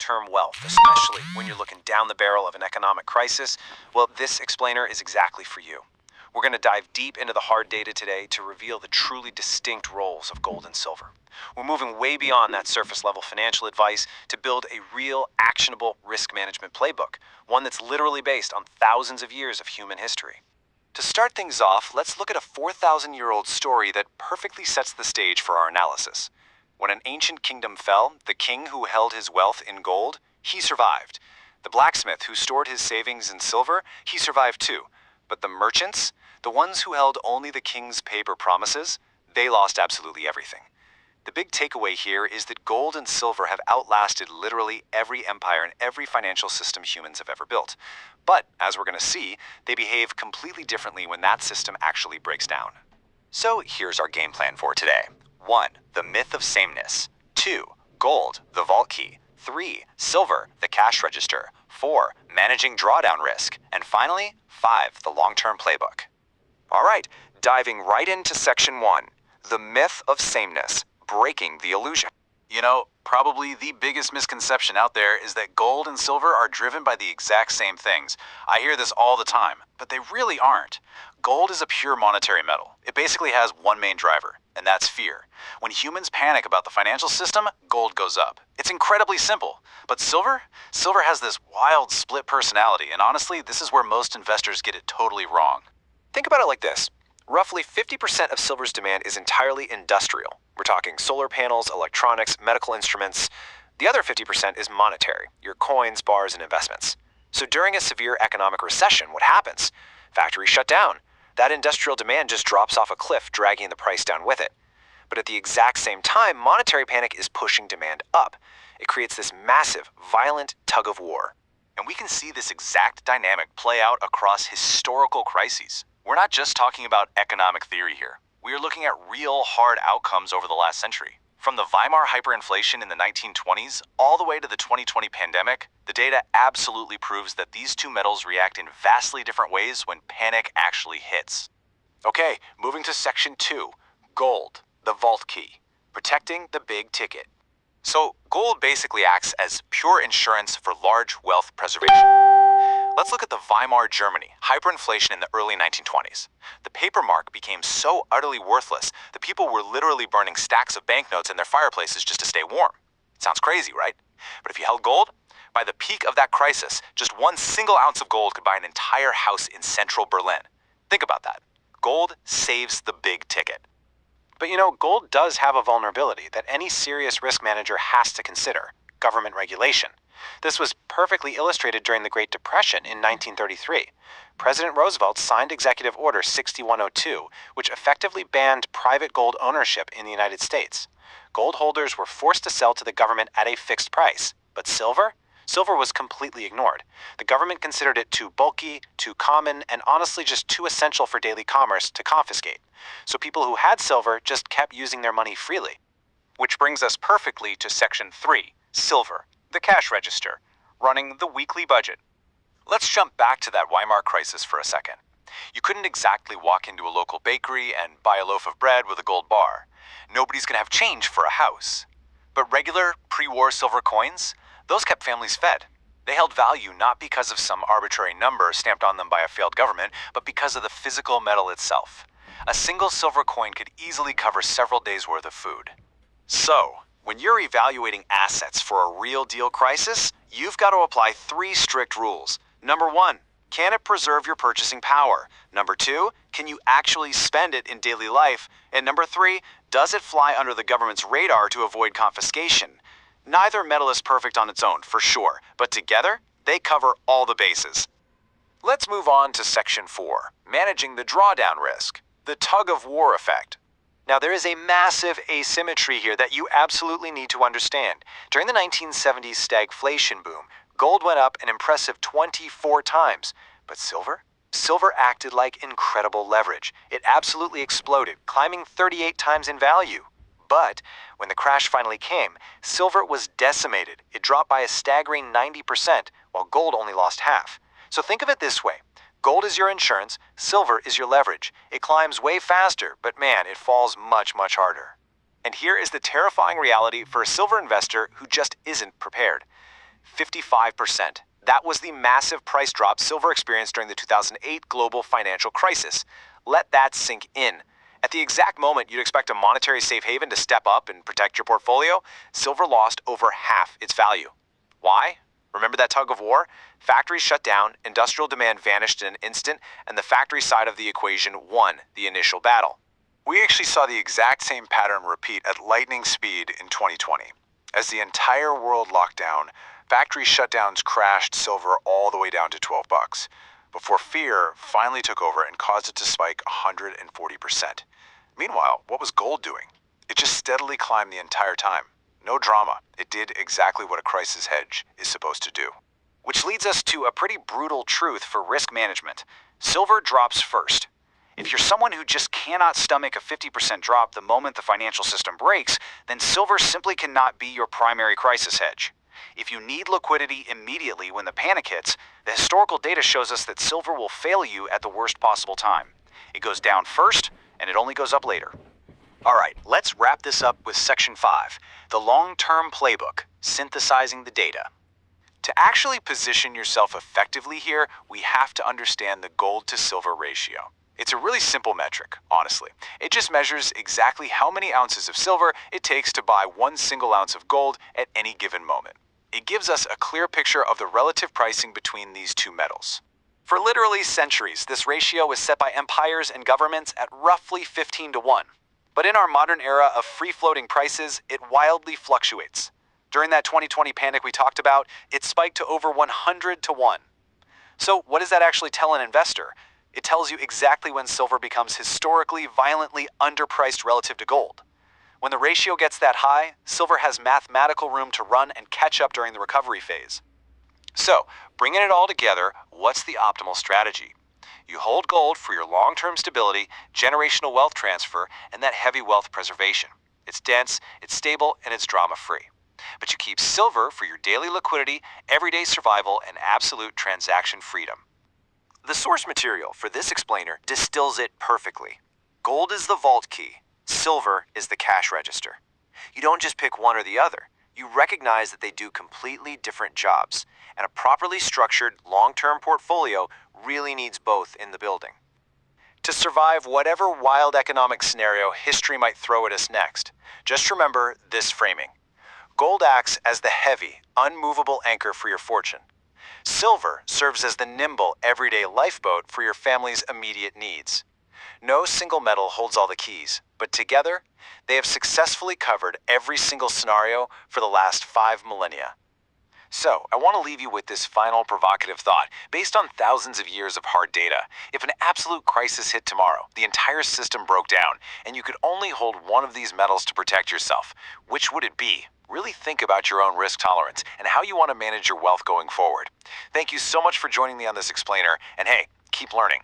long-term wealth, especially when you're looking down the barrel of an economic crisis, well, this explainer is exactly for you. We're going to dive deep into the hard data today to reveal the truly distinct roles of gold and silver. We're moving way beyond that surface-level financial advice to build a real, actionable risk management playbook, one that's literally based on thousands of years of human history. To start things off, let's look at a 4,000-year-old story that perfectly sets the stage for our analysis. When an ancient kingdom fell, the king who held his wealth in gold, he survived. The blacksmith who stored his savings in silver, he survived too. But the merchants, the ones who held only the king's paper promises, they lost absolutely everything. The big takeaway here is that gold and silver have outlasted literally every empire and every financial system humans have ever built. But, as we're going to see, they behave completely differently when that system actually breaks down. So here's our game plan for today. 1. The myth of sameness. 2. Gold, the vault key. 3. Silver, the cash register. 4. Managing drawdown risk. And finally, 5. The long-term playbook. All right, diving right into section 1. The myth of sameness. Breaking the illusion. You know, probably the biggest misconception out there is that gold and silver are driven by the exact same things. I hear this all the time, but they really aren't. Gold is a pure monetary metal. It basically has one main driver, and that's fear. When humans panic about the financial system, gold goes up. It's incredibly simple. But silver has this wild split personality, and honestly, this is where most investors get it totally wrong. Think about it like this. Roughly 50% of silver's demand is entirely industrial. We're talking solar panels, electronics, medical instruments. The other 50% is monetary, your coins, bars, and investments. So during a severe economic recession, what happens? Factories shut down. That industrial demand just drops off a cliff, dragging the price down with it. But at the exact same time, monetary panic is pushing demand up. It creates this massive, violent tug of war. And we can see this exact dynamic play out across historical crises. We're not just talking about economic theory here. We are looking at real hard outcomes over the last century. From the Weimar hyperinflation in the 1920s all the way to the 2020 pandemic, the data absolutely proves that these two metals react in vastly different ways when panic actually hits. Okay, moving to section 2, gold, the vault key, protecting the big ticket. So gold basically acts as pure insurance for large wealth preservation. Let's look at the Weimar Germany, hyperinflation in the early 1920s. The paper mark became so utterly worthless that people were literally burning stacks of banknotes in their fireplaces just to stay warm. Sounds crazy, right? But if you held gold, by the peak of that crisis, just one single ounce of gold could buy an entire house in central Berlin. Think about that. Gold saves the big ticket. But you know, gold does have a vulnerability that any serious risk manager has to consider: government regulation. This was perfectly illustrated during the Great Depression in 1933. President Roosevelt signed Executive Order 6102, which effectively banned private gold ownership in the United States. Gold holders were forced to sell to the government at a fixed price. But silver? Silver was completely ignored. The government considered it too bulky, too common, and honestly just too essential for daily commerce to confiscate. So people who had silver just kept using their money freely. Which brings us perfectly to section 3, silver, the cash register, running the weekly budget. Let's jump back to that Weimar crisis for a second. You couldn't exactly walk into a local bakery and buy a loaf of bread with a gold bar. Nobody's gonna have change for a house. But regular, pre-war silver coins, those kept families fed. They held value not because of some arbitrary number stamped on them by a failed government, but because of the physical metal itself. A single silver coin could easily cover several days' worth of food. So, when you're evaluating assets for a real deal crisis, you've got to apply 3 strict rules. Number 1, can it preserve your purchasing power? Number 2, can you actually spend it in daily life? And number 3, does it fly under the government's radar to avoid confiscation? Neither metal is perfect on its own, for sure, but together, they cover all the bases. Let's move on to section 4, managing the drawdown risk, the tug-of-war effect. Now, there is a massive asymmetry here that you absolutely need to understand. During the 1970s stagflation boom, gold went up an impressive 24 times. But silver? Silver acted like incredible leverage. It absolutely exploded, climbing 38 times in value. But when the crash finally came, silver was decimated. It dropped by a staggering 90%, while gold only lost half. So think of it this way. Gold is your insurance, silver is your leverage. It climbs way faster, but man, it falls much, much harder. And here is the terrifying reality for a silver investor who just isn't prepared. 55%. That was the massive price drop silver experienced during the 2008 global financial crisis. Let that sink in. At the exact moment you'd expect a monetary safe haven to step up and protect your portfolio, silver lost over half its value. Why? Remember that tug of war? Factories shut down, industrial demand vanished in an instant, and the factory side of the equation won the initial battle. We actually saw the exact same pattern repeat at lightning speed in 2020. As the entire world locked down, factory shutdowns crashed silver all the way down to $12, before fear finally took over and caused it to spike 140%. Meanwhile, what was gold doing? It just steadily climbed the entire time. No drama. It did exactly what a crisis hedge is supposed to do. Which leads us to a pretty brutal truth for risk management. Silver drops first. If you're someone who just cannot stomach a 50% drop the moment the financial system breaks, then silver simply cannot be your primary crisis hedge. If you need liquidity immediately when the panic hits, the historical data shows us that silver will fail you at the worst possible time. It goes down first, and it only goes up later. All right, let's wrap this up with Section 5, the long-term playbook, synthesizing the data. To actually position yourself effectively here, we have to understand the gold to silver ratio. It's a really simple metric, honestly. It just measures exactly how many ounces of silver it takes to buy 1 single ounce of gold at any given moment. It gives us a clear picture of the relative pricing between these two metals. For literally centuries, this ratio was set by empires and governments at roughly 15 to 1. But in our modern era of free-floating prices, it wildly fluctuates. During that 2020 panic we talked about, it spiked to over 100 to 1. So what does that actually tell an investor? It tells you exactly when silver becomes historically violently underpriced relative to gold. When the ratio gets that high, silver has mathematical room to run and catch up during the recovery phase. So, bringing it all together, what's the optimal strategy? You hold gold for your long-term stability, generational wealth transfer, and that heavy wealth preservation. It's dense, it's stable, and it's drama-free. But you keep silver for your daily liquidity, everyday survival, and absolute transaction freedom. The source material for this explainer distills it perfectly. Gold is the vault key. Silver is the cash register. You don't just pick one or the other. You recognize that they do completely different jobs, and a properly structured long-term portfolio really needs both in the building. To survive whatever wild economic scenario history might throw at us next, just remember this framing. Gold acts as the heavy, unmovable anchor for your fortune. Silver serves as the nimble, everyday lifeboat for your family's immediate needs. No single metal holds all the keys, but together, they have successfully covered every single scenario for the last 5 millennia. So, I want to leave you with this final provocative thought. Based on thousands of years of hard data, if an absolute crisis hit tomorrow, the entire system broke down, and you could only hold one of these metals to protect yourself, which would it be? Really think about your own risk tolerance and how you want to manage your wealth going forward. Thank you so much for joining me on this explainer, and hey, keep learning.